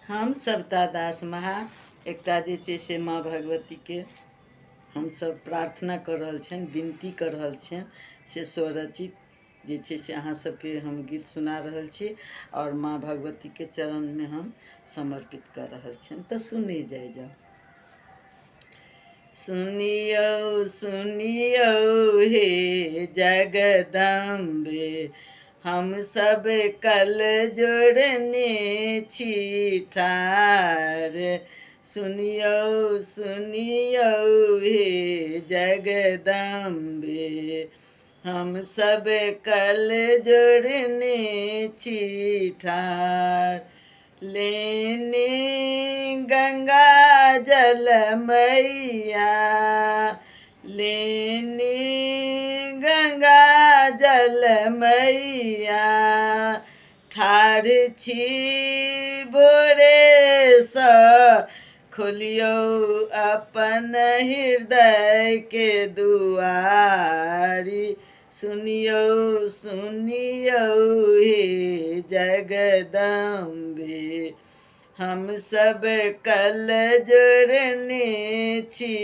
हम सविता दास महा एकटा जे छै से माँ भगवती के हम सब प्रार्थना कर रहल छियनि, विनती कर रहल छियनि से स्वरचित जे छै से अहाँ सबके हम गीत सुना रहल छी और माँ भगवती के चरण में हम समर्पित कर रहल छियनि। तो सुनी जाय जाओ। सुनियो सुनियो हे जगदम्बे, हम सब कल जोड़ने छी ठार। सुनियो सुनियो हे जगदम्बे, हम सब कल जोड़ने छी ठार। लेने गंगा जल मैया, लेने गंगा जल मैया, ठाढ़ छी भोरे सँ खोलियो अपन हृदय के दुआरी। सुनियो सुनियो हे जगदम्बे, हम सब कल जोड़ने छी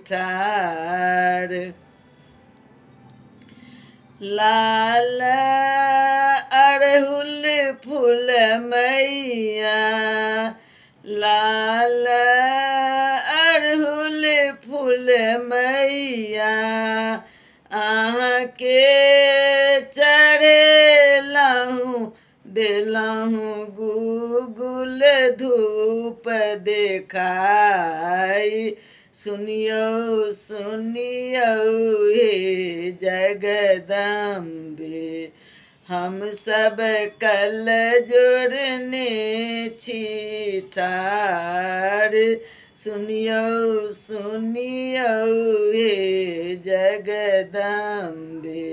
ठार। लाल अड़हुल फूल मैया, लाल अड़हुल फूल मैया, अहाँ के चढ़ेलहुँ देलहुँ गुगुल धूप देखाई। सुनियो सुनियो हे जगदम्बे, हम सब कल जोड़ने छी ठार। सुनियो सुनियो हे जगदम्बे,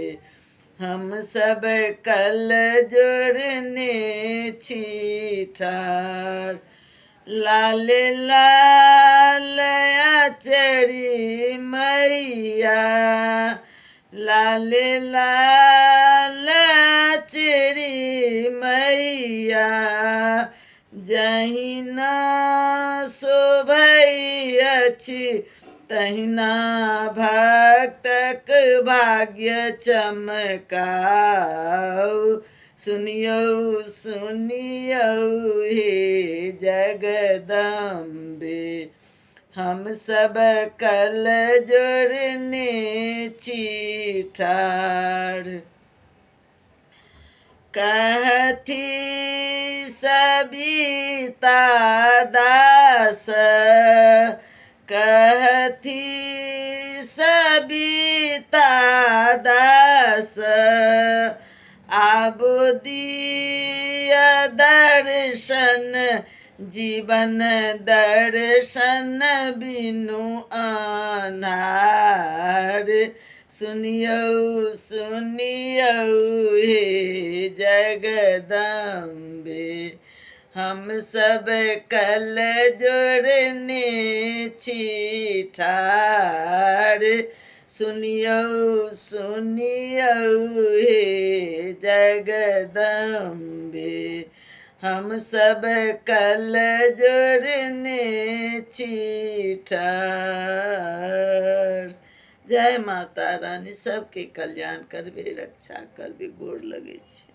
हम सब कल जोड़ने छी ठार। लाल लाल आचरी मैया, लाल लाल आचरी मैया, जहिना शोभै अछि तहिना भक्तक भाग्य चमकाऊ। सुनियो सुनियो हे जगदम्बे, हम सब कल जोड़ने छी ठार। कहती सविता दास, कहती सविता दास, आब दिया दर्शन जीवन दर्शन बिनु अन्हार। सुनियो सुनियो हे जगदम्बे, हम सब कल जोड़ने छी ठार। सुनियो सुनियो हे जगदम्बे, हम सब कल जोड़ने छी ठार। जय माता रानी, सबके कल्याण करबे, रक्षा करबे, गोर लगे छी।